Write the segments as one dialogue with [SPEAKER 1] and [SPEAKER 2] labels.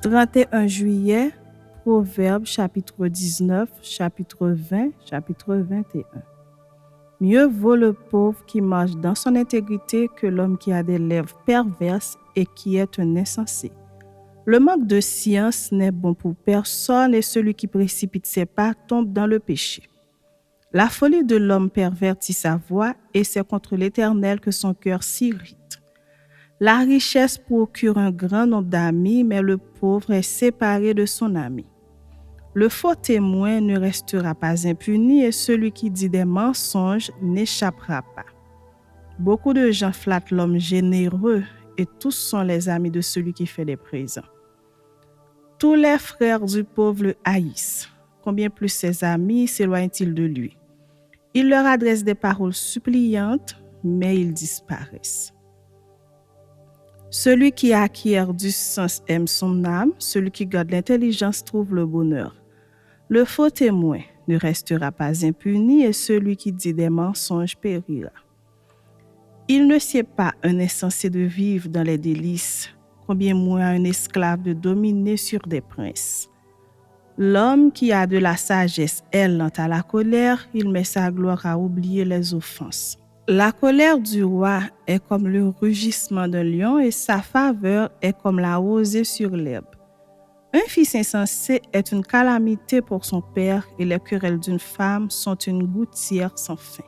[SPEAKER 1] 31 juillet, Proverbes chapitre 19, chapitre 20, chapitre 21. Mieux vaut le pauvre qui marche dans son intégrité que l'homme qui a des lèvres perverses et qui est un insensé. Le manque de science n'est bon pour personne et celui qui précipite ses pas tombe dans le péché. La folie de l'homme pervertit sa voix et c'est contre l'Éternel que son cœur s'irrite. La richesse procure un grand nombre d'amis, mais le pauvre est séparé de son ami. Le faux témoin ne restera pas impuni et celui qui dit des mensonges n'échappera pas. Beaucoup de gens flattent l'homme généreux et tous sont les amis de celui qui fait des présents. Tous les frères du pauvre le haïssent. Combien plus ses amis s'éloignent-ils de lui? Il leur adresse des paroles suppliantes, mais ils disparaissent. Celui qui acquiert du sens aime son âme, celui qui garde l'intelligence trouve le bonheur. Le faux témoin ne restera pas impuni et celui qui dit des mensonges périra. Il ne sied pas un insensé de vivre dans les délices, combien moins un esclave de dominer sur des princes. L'homme qui a de la sagesse est lent à la colère, il met sa gloire à oublier les offenses. La colère du roi est comme le rugissement d'un lion et sa faveur est comme la rosée sur l'herbe. Un fils insensé est une calamité pour son père et les querelles d'une femme sont une gouttière sans fin.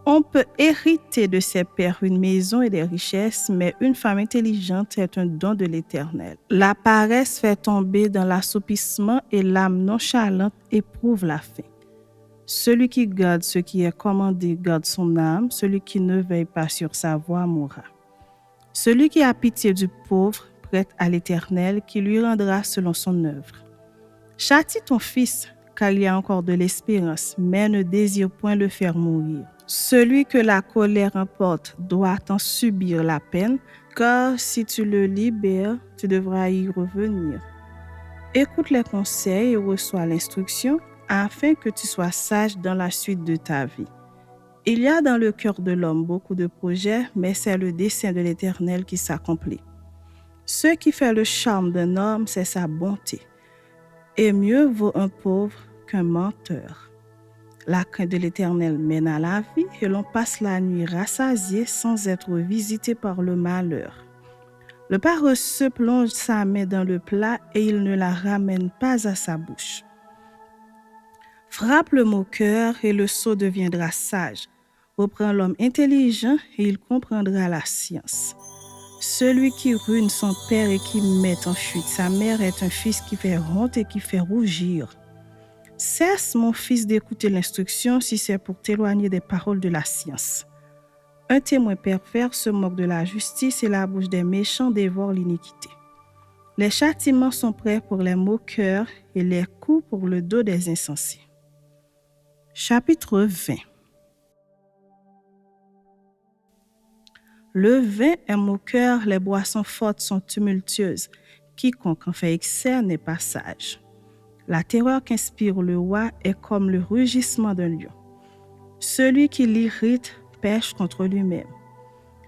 [SPEAKER 1] On peut hériter de ses pères une maison et des richesses, mais une femme intelligente est un don de l'Éternel. La paresse fait tomber dans l'assoupissement et l'âme nonchalante éprouve la faim. Celui qui garde ce qui est commandé garde son âme, celui qui ne veille pas sur sa voie mourra. Celui qui a pitié du pauvre prête à l'Éternel qui lui rendra selon son œuvre. Châtie ton fils, car il y a encore de l'espérance, mais ne désire point le faire mourir. Celui que la colère emporte doit en subir la peine, car si tu le libères, tu devras y revenir. Écoute les conseils et reçois l'instruction, afin que tu sois sage dans la suite de ta vie. Il y a dans le cœur de l'homme beaucoup de projets, mais c'est le dessein de l'Éternel qui s'accomplit. Ce qui fait le charme d'un homme, c'est sa bonté. Et mieux vaut un pauvre qu'un menteur. La crainte de l'Éternel mène à la vie et l'on passe la nuit rassasié sans être visité par le malheur. Le paresseux plonge sa main dans le plat et il ne la ramène pas à sa bouche. Frappe le moqueur et le sot deviendra sage. Reprends l'homme intelligent et il comprendra la science. Celui qui ruine son père et qui met en fuite sa mère est un fils qui fait honte et qui fait rougir. Cesse, mon fils, d'écouter l'instruction si c'est pour t'éloigner des paroles de la science. Un témoin pervers se moque de la justice et la bouche des méchants dévore l'iniquité. Les châtiments sont prêts pour les moqueurs et les coups pour le dos des insensés. Chapitre 20. Le vin est moqueur, les boissons fortes sont tumultueuses. Quiconque en fait excès n'est pas sage. La terreur qu'inspire le roi est comme le rugissement d'un lion. Celui qui l'irrite pêche contre lui-même.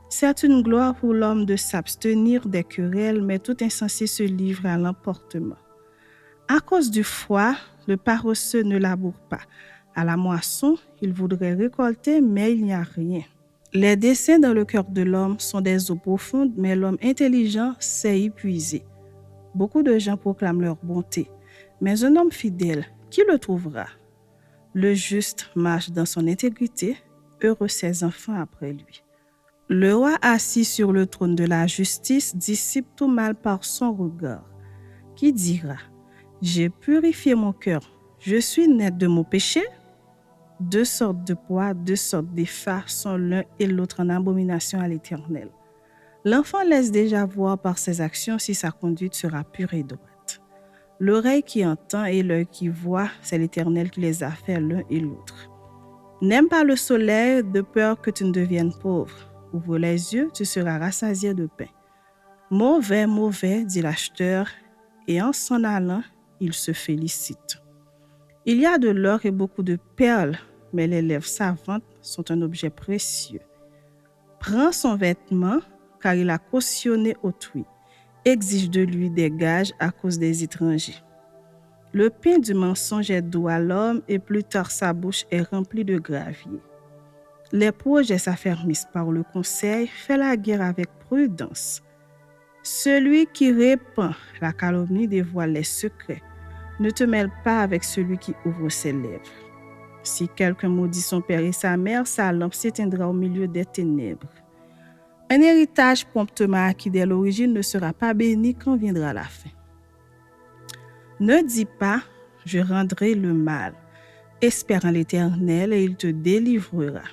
[SPEAKER 1] C'est une gloire pour l'homme de s'abstenir des querelles, mais tout insensé se livre à l'emportement. À cause du froid, le paresseux ne laboure pas. À la moisson, il voudrait récolter, mais il n'y a rien. Les desseins dans le cœur de l'homme sont des eaux profondes, mais l'homme intelligent sait y puiser. Beaucoup de gens proclament leur bonté, mais un homme fidèle, qui le trouvera? Le juste marche dans son intégrité, heureux ses enfants après lui. Le roi assis sur le trône de la justice dissipe tout mal par son regard. Qui dira, j'ai purifié mon cœur, je suis net de mon péché? Deux sortes de poids, deux sortes d'effards sont l'un et l'autre en abomination à l'Éternel. L'enfant laisse déjà voir par ses actions si sa conduite sera pure et droite. L'oreille qui entend et l'œil qui voit, c'est l'Éternel qui les a fait l'un et l'autre. N'aime pas le soleil de peur que tu ne deviennes pauvre. Ouvre les yeux, tu seras rassasié de pain. Mauvais, mauvais, dit l'acheteur, et en s'en allant, il se félicite. Il y a de l'or et beaucoup de perles, mais les lèvres savantes sont un objet précieux. Prends son vêtement, car il a cautionné autrui. exige de lui des gages à cause des étrangers. Le pain du mensonge est doux à l'homme et plus tard sa bouche est remplie de gravier. Les projets s'affermissent par le conseil, fais la guerre avec prudence. Celui qui répand la calomnie dévoile les secrets. Ne te mêle pas avec celui qui ouvre ses lèvres. Si quelqu'un maudit son père et sa mère, sa lampe s'éteindra au milieu des ténèbres. Un héritage promptement acquis dès l'origine ne sera pas béni quand viendra la fin. Ne dis pas, je rendrai le mal. Espère en l'Éternel et il te délivrera.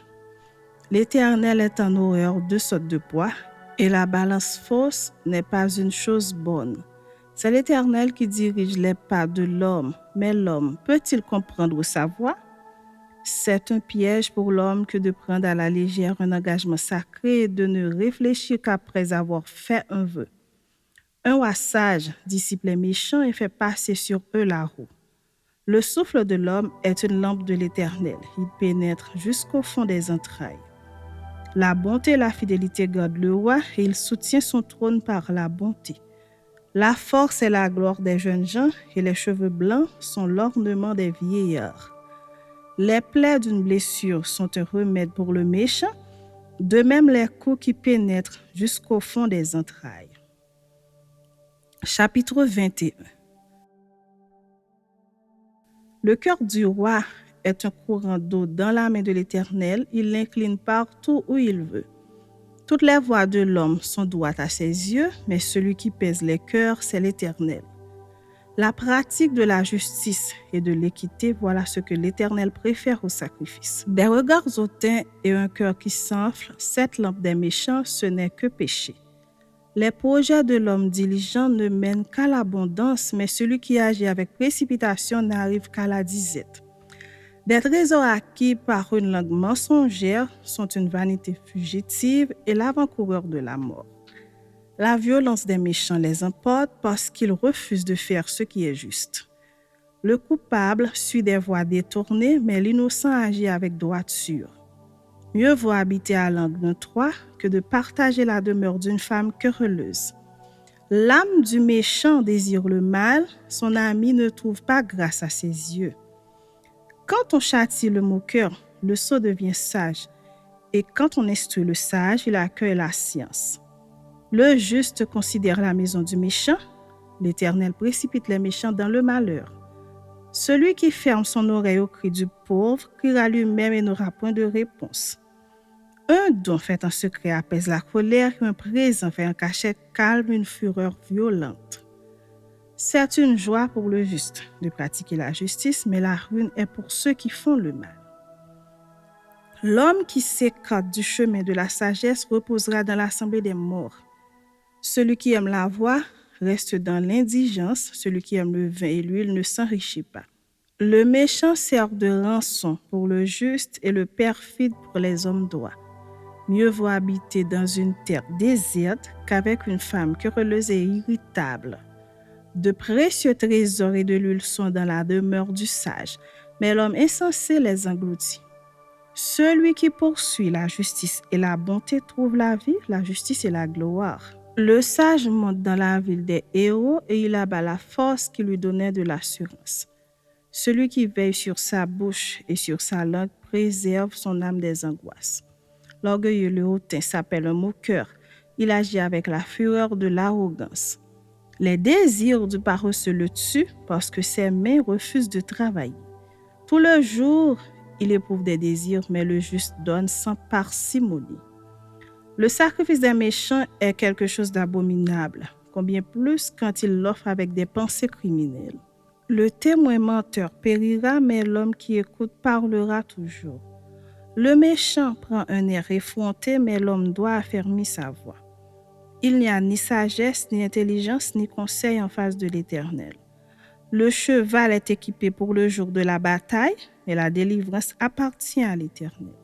[SPEAKER 1] L'Éternel est en horreur de sortes de poids, et la balance fausse n'est pas une chose bonne. C'est l'Éternel qui dirige les pas de l'homme, mais l'homme peut-il comprendre sa voie? C'est un piège pour l'homme que de prendre à la légère un engagement sacré et de ne réfléchir qu'après avoir fait un vœu. Un roi sage dissipe les méchants et fait passer sur eux la roue. Le souffle de l'homme est une lampe de l'Éternel. Il pénètre jusqu'au fond des entrailles. La bonté et la fidélité gardent le roi et il soutient son trône par la bonté. La force est la gloire des jeunes gens et les cheveux blancs sont l'ornement des vieillards. Les plaies d'une blessure sont un remède pour le méchant, de même les coups qui pénètrent jusqu'au fond des entrailles. Chapitre 21. Le cœur du roi est un courant d'eau dans la main de l'Éternel, il l'incline partout où il veut. Toutes les voies de l'homme sont droites à ses yeux, mais celui qui pèse les cœurs, c'est l'Éternel. La pratique de la justice et de l'équité, voilà ce que l'Éternel préfère au sacrifice. Des regards hautains et un cœur qui s'enfle, cette lampe des méchants, ce n'est que péché. Les projets de l'homme diligent ne mènent qu'à l'abondance, mais celui qui agit avec précipitation n'arrive qu'à la disette. Des trésors acquis par une langue mensongère sont une vanité fugitive et l'avant-coureur de la mort. La violence des méchants les emporte parce qu'ils refusent de faire ce qui est juste. Le coupable suit des voies détournées, mais l'innocent agit avec droiture. Mieux vaut habiter à l'angle d'un toit que de partager la demeure d'une femme querelleuse. L'âme du méchant désire le mal, son ami ne trouve pas grâce à ses yeux. Quand on châtie le moqueur, le sot devient sage, et quand on instruit le sage, il accueille la science. Le juste considère la maison du méchant, l'Éternel précipite les méchants dans le malheur. Celui qui ferme son oreille au cri du pauvre criera lui-même et n'aura point de réponse. Un don fait en secret apaise la colère, un présent fait en cachette calme une fureur violente. C'est une joie pour le juste de pratiquer la justice, mais la ruine est pour ceux qui font le mal. L'homme qui s'écarte du chemin de la sagesse reposera dans l'assemblée des morts. Celui qui aime la voix reste dans l'indigence, celui qui aime le vin et l'huile ne s'enrichit pas. Le méchant sert de rançon pour le juste et le perfide pour les hommes droits. Mieux vaut habiter dans une terre déserte qu'avec une femme querelleuse et irritable. De précieux trésors et de l'huile sont dans la demeure du sage, mais l'homme insensé les engloutit. Celui qui poursuit la justice et la bonté trouve la vie, la justice et la gloire. Le sage monte dans la ville des héros et il abat la force qui lui donnait de l'assurance. Celui qui veille sur sa bouche et sur sa langue préserve son âme des angoisses. L'orgueilleux le hautain s'appelle un moqueur. Il agit avec la fureur de l'arrogance. Les désirs du paresseux le tuent parce que ses mains refusent de travailler. Tout le jour, il éprouve des désirs, mais le juste donne sans parcimonie. Le sacrifice des méchants est quelque chose d'abominable, combien plus quand il l'offre avec des pensées criminelles. Le témoin menteur périra, mais l'homme qui écoute parlera toujours. Le méchant prend un air effronté, mais l'homme doit affermir sa voix. Il n'y a ni sagesse, ni intelligence, ni conseil en face de l'Éternel. Le cheval est équipé pour le jour de la bataille, mais la délivrance appartient à l'Éternel.